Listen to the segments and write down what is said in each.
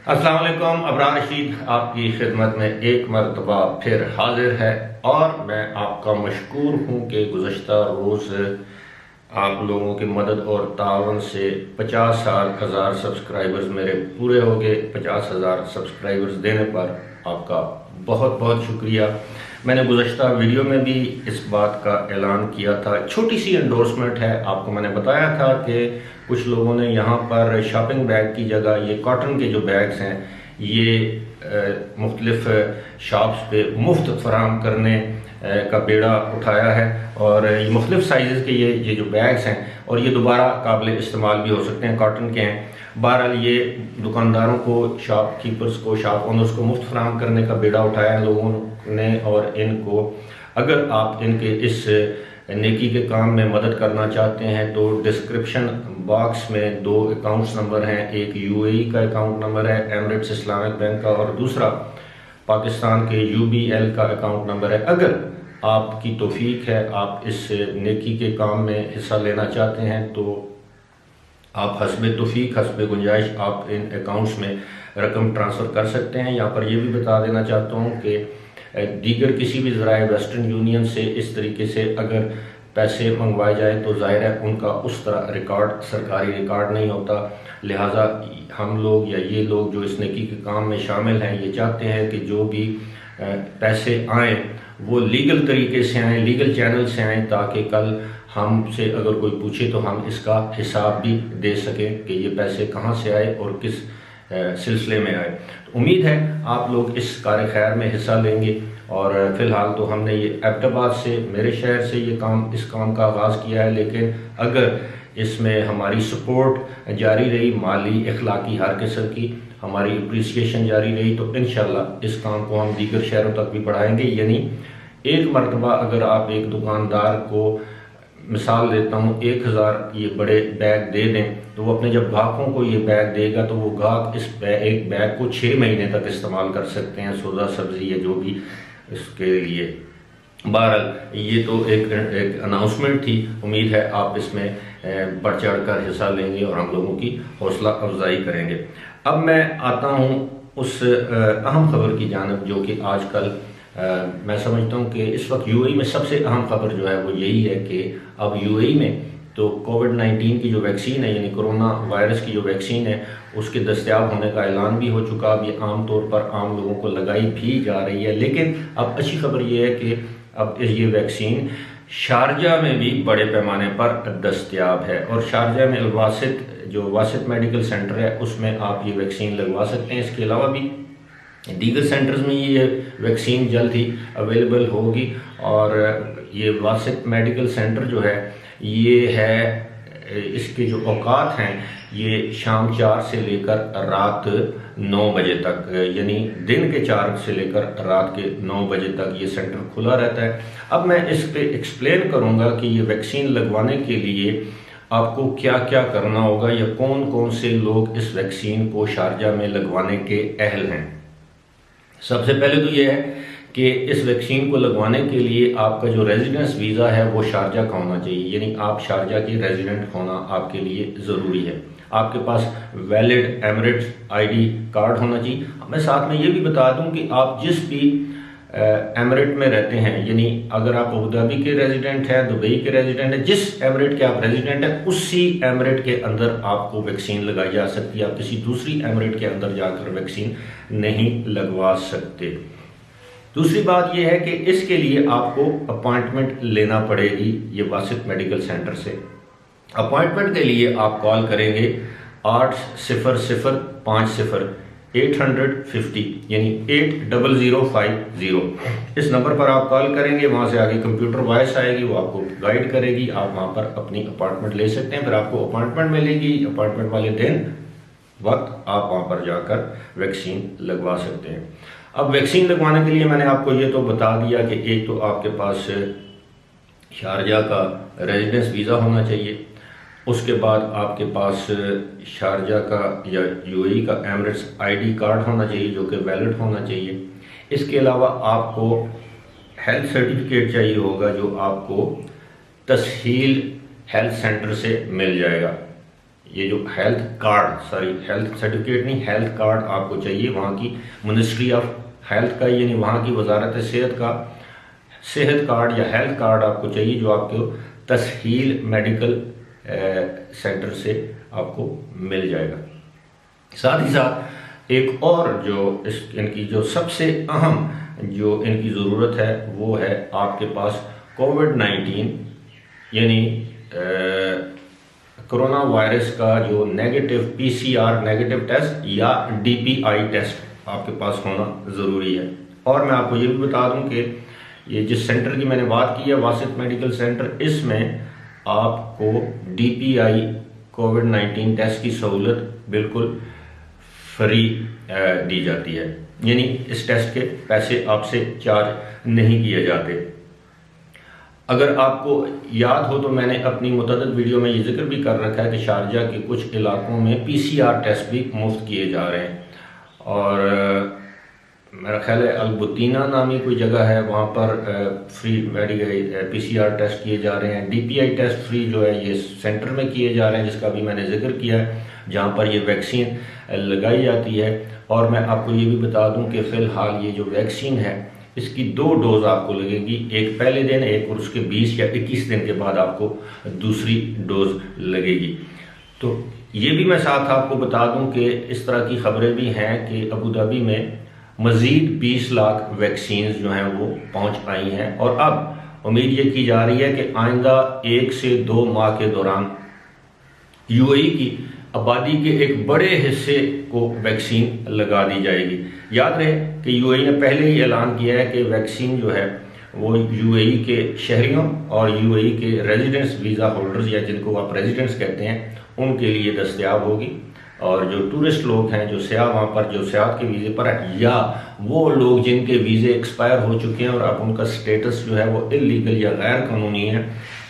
अस्सलाम वालेकुम। अबरार रशीद आपकी खिदमत में एक मरतबा फिर हाजिर है और मैं आपका मशकूर हूँ कि गुज़श्ता रोज़ आप लोगों की मदद और तावन से 50,000 सब्सक्राइबर्स मेरे पूरे हो गए। 50,000 सब्सक्राइबर्स देने पर आपका बहुत बहुत शुक्रिया। मैंने गुज़श्ता वीडियो में भी इस बात का ऐलान किया था, छोटी सी एंडोर्समेंट है। आपको मैंने बताया था कि कुछ लोगों ने यहाँ पर शॉपिंग बैग की जगह ये कॉटन के जो बैग्स हैं ये मुख्तलिफ शॉप्स पे मुफ्त फराम करने का बेड़ा उठाया है और ये मुख्तलिफ साइज़ के ये जो बैग्स हैं और ये दोबारा काबिल इस्तेमाल भी हो सकते हैं, कॉटन के हैं। बहरहाल ये दुकानदारों को, शॉपकीपर्स को, शॉप ओनर्स को मुफ्त फराम करने का बेड़ा उठाया लोगों ने और इनको अगर आप इनके इस नेकी के काम में मदद करना चाहते हैं तो डिस्क्रिप्शन बॉक्स में 2 अकाउंट्स नंबर हैं। एक यूएई का अकाउंट नंबर है, एमिरेट्स इस्लामिक बैंक का, और दूसरा पाकिस्तान के यूबीएल का अकाउंट नंबर है। अगर आपकी तौफीक है, आप इस नेकी के काम में हिस्सा लेना चाहते हैं तो आप हस्बे तौफीक, हस्बे गुंजाइश आप इन अकाउंट्स में रकम ट्रांसफ़र कर सकते हैं। यहाँ पर यह भी बता देना चाहता हूँ कि दीगर किसी भी ज़राए वेस्टर्न यूनियन से इस तरीके से अगर पैसे मंगवाए जाएँ तो ज़ाहिर है उनका उस तरह रिकॉर्ड, सरकारी रिकॉर्ड नहीं होता। लिहाजा हम लोग या ये लोग जो इस नेकी के काम में शामिल हैं ये चाहते हैं कि जो भी पैसे आएँ वो लीगल तरीके से आएँ, लीगल चैनल से आएँ, ताकि कल हमसे अगर कोई पूछे तो हम इसका हिसाब भी दे सकें कि ये पैसे कहाँ से आए और किस सिलसिले में आए। तो उम्मीद है आप लोग इस कार खैर में हिस्सा लेंगे। और फ़िलहाल तो हमने ये एबटाबाद से, मेरे शहर से इस काम का आगाज़ किया है, लेकिन अगर इसमें हमारी सपोर्ट जारी रही, माली, अखलाकी, हर किस्म की हमारी अप्रिसिएशन जारी रही, तो इंशाल्लाह इस काम को हम दीगर शहरों तक भी बढ़ाएंगे। यानी एक मरतबा अगर आप एक दुकानदार को, मिसाल देता हूँ, 1000 ये बड़े बैग दे दें तो वो अपने जब ग्राहकों को ये बैग देगा तो वो ग्राहक इस एक बैग को 6 महीने तक इस्तेमाल कर सकते हैं, सौदा सब्ज़ी या जो भी इसके लिए। बहरहाल ये तो एक अनाउंसमेंट थी। उम्मीद है आप इसमें बढ़ चढ़ कर हिस्सा लेंगे और हम लोगों की हौसला अफजाई करेंगे। अब मैं आता हूँ उस अहम खबर की जानिब जो कि आजकल मैं समझता हूँ कि इस वक्त यूएई में सबसे अहम खबर जो है वो यही है कि अब यूएई में तो कोविड-19 की जो वैक्सीन है, यानी कोरोना वायरस की जो वैक्सीन है, उसके दस्तयाब होने का ऐलान भी हो चुका। अब ये आम तौर पर आम लोगों को लगाई भी जा रही है। लेकिन अब अच्छी खबर ये है कि अब ये वैक्सीन शारजा में भी बड़े पैमाने पर दस्तयाब है और शारजा में वासित मेडिकल सेंटर है, उसमें आप ये वैक्सीन लगवा सकते हैं। इसके अलावा भी दीगर सेंटर्स में ये वैक्सीन जल्द ही अवेलेबल होगी। और ये वासित मेडिकल सेंटर जो है ये है, इसके जो औकात हैं ये शाम 4 से लेकर रात 9 बजे तक, यानी दिन के 4 से लेकर रात के 9 बजे तक ये सेंटर खुला रहता है। अब मैं इस पे एक्सप्लेन करूँगा कि ये वैक्सीन लगवाने के लिए आपको क्या क्या करना होगा या कौन कौन से लोग इस वैक्सीन को शारजा में लगवाने के अहल हैं। सबसे पहले तो ये है कि इस वैक्सीन को लगवाने के लिए आपका जो रेजिडेंस वीज़ा है वो शारजा का होना चाहिए, यानी आप शारजा के रेजिडेंट होना आपके लिए ज़रूरी है। आपके पास वैलिड एमिरेट्स आईडी कार्ड होना चाहिए। मैं साथ में ये भी बता दूं कि आप जिस भी एमिरेट में रहते हैं, यानी अगर आप अबू धाबी के रेजिडेंट हैं, दुबई के रेजिडेंट हैं, जिस एमिरेट के आप रेजिडेंट हैं उसी एमिरेट के अंदर आपको वैक्सीन लगाई जा सकती है। आप किसी दूसरी एमिरेट के अंदर जाकर वैक्सीन नहीं लगवा सकते। दूसरी बात यह है कि इसके लिए आपको अपॉइंटमेंट लेना पड़ेगी ये वासित मेडिकल सेंटर से। अपॉइंटमेंट के लिए आप कॉल करेंगे 80050 850, यानी 80050। इस नंबर पर आप कॉल करेंगे, वहाँ से आगे कंप्यूटर वॉइस आएगी, वो आपको गाइड करेगी, आप वहाँ पर अपनी अपॉइंटमेंट ले सकते हैं। फिर आपको अपॉइंटमेंट मिलेगी, अपॉइंटमेंट वाले दिन वक्त आप वहाँ पर जाकर वैक्सीन लगवा सकते हैं। अब वैक्सीन लगवाने के लिए मैंने आपको ये तो बता दिया कि एक तो आपके पास शारजा का रेजिडेंस वीज़ा होना चाहिए, उसके बाद आपके पास शारजा का या यूएई का एमिरेट्स आईडी कार्ड होना चाहिए जो कि वैलिड होना चाहिए। इसके अलावा आपको हेल्थ सर्टिफिकेट चाहिए होगा जो आपको तस्हील हेल्थ सेंटर से मिल जाएगा। ये जो health card, sorry health certificate नहीं, हेल्थ कार्ड आपको चाहिए वहाँ की मिनिस्ट्री ऑफ हेल्थ का, यानी वहाँ की वजारत सेहत का सेहत कार्ड या हेल्थ कार्ड आपको चाहिए, जो आपको तस्हील मेडिकल सेंटर से आपको मिल जाएगा। साथ ही साथ एक और जो इनकी जो सबसे अहम जो इनकी ज़रूरत है वो है आपके पास कोविड-19 यानी कोरोना वायरस का जो नेगेटिव PCR नेगेटिव टेस्ट या DPI टेस्ट आपके पास होना ज़रूरी है। और मैं आपको ये भी बता दूं कि ये जिस सेंटर की मैंने बात की है, वासित मेडिकल सेंटर, इसमें आपको DPI कोविड-19 टेस्ट की सहूलत बिल्कुल फ्री दी जाती है, यानी इस टेस्ट के पैसे आपसे चार्ज नहीं किए जाते। अगर आपको याद हो तो मैंने अपनी मुतअद्दिद वीडियो में ये जिक्र भी कर रखा है कि शारजा के कुछ इलाकों में PCR टेस्ट भी मुफ्त किए जा रहे हैं। और मेरा ख्याल है अलबुतीना नामी कोई जगह है, वहाँ पर फ्री मेडिकल PCR टेस्ट किए जा रहे हैं। DPI टेस्ट फ्री जो है ये सेंटर में किए जा रहे हैं, जिसका भी मैंने जिक्र किया है, जहाँ पर ये वैक्सीन लगाई जाती है। और मैं आपको ये भी बता दूं कि फ़िलहाल ये जो वैक्सीन है इसकी 2 डोज आपको लगेगी, एक पहले दिन, एक और उसके 20 या 21 दिन के बाद आपको दूसरी डोज लगेगी। तो ये भी मैं साथ आपको बता दूं कि इस तरह की खबरें भी हैं कि अबू धाबी में मज़ीद 20 लाख वैक्सीन जो हैं वो पहुंच आई हैं। और अब उम्मीद ये की जा रही है कि आइंदा 1 से 2 माह के दौरान UAE की आबादी के एक बड़े हिस्से को वैक्सीन लगा दी जाएगी। याद रहे कि UAE ने पहले ही ऐलान किया है कि वैक्सीन जो है वो UAE के शहरियों और UAE के रेजिडेंट्स वीज़ा होल्डर्स या जिनको आप रेजिडेंट्स कहते हैं उनके लिए दस्तयाब होगी। और जो टूरिस्ट लोग हैं, जो सयाह वहाँ पर जो सयाहत के वीज़े पर है, या वो लोग जिनके वीज़े एक्सपायर हो चुके हैं और अब उनका स्टेटस जो है वो इलीगल या गैर कानूनी है,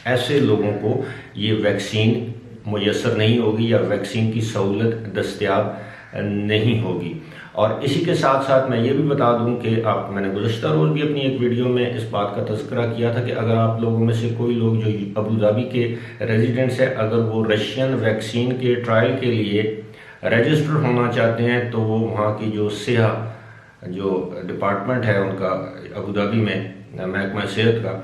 ऐसे लोगों को ये वैक्सीन मुयसर नहीं होगी या वैक्सीन की सहूलत दस्तयाब नहीं होगी। और इसी के साथ साथ मैं ये भी बता दूं कि मैंने गुज़श्ता रोज़ भी अपनी एक वीडियो में इस बात का तज़किरा किया था कि अगर आप लोगों में से कोई लोग जो अबू धाबी के रेजिडेंट्स हैं, अगर वो रशियन वैक्सीन के ट्रायल के लिए रजिस्टर होना चाहते हैं, तो वो वहाँ की जो सेहत जो डिपार्टमेंट है उनका अबू धाबी में महकमा सेहत का,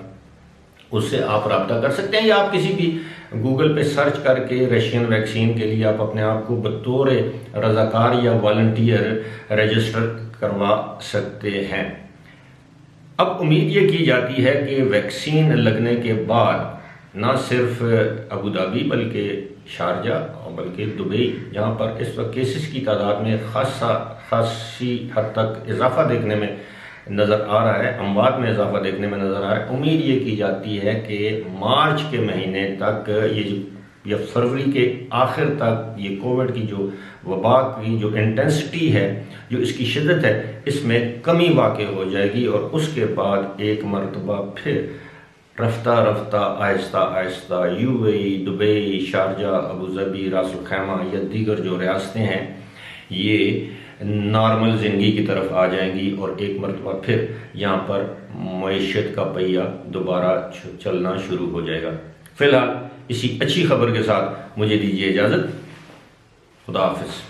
उससे आप रब्ता कर सकते हैं, या आप किसी भी गूगल पे सर्च करके रशियन वैक्सीन के लिए आप अपने आप को बतौर रज़ाकार या वॉलंटियर रजिस्टर करवा सकते हैं। अब उम्मीद ये की जाती है कि वैक्सीन लगने के बाद न सिर्फ अबू धाबी बल्कि शारजा और बल्कि दुबई, जहाँ पर इस वक्त केसेस की तादाद में खासी हद तक इजाफा देखने में नज़र आ रहा है, अमवात में इजाफा देखने में नज़र आ रहा है, उम्मीद ये की जाती है कि मार्च के महीने तक या फरवरी के आखिर तक ये कोविड की जो वबा की जो इंटेंसिटी है, जो इसकी शिद्दत है, इसमें कमी वाक़ई हो जाएगी। और उसके बाद एक मरतबा फिर रफ्ता रफ्ता Aahista Aahista UAE, Dubai, Sharjah, Abu Dhabi, रास अल खैमा या दीगर जो रियासतें हैं ये नॉर्मल ज़िंदगी की तरफ आ जाएंगी और एक मरतबा फिर यहाँ पर मईशत का पहिया दोबारा चलना शुरू हो जाएगा। फ़िलहाल इसी अच्छी खबर के साथ मुझे दीजिए इजाज़त। खुदा हाफिज़।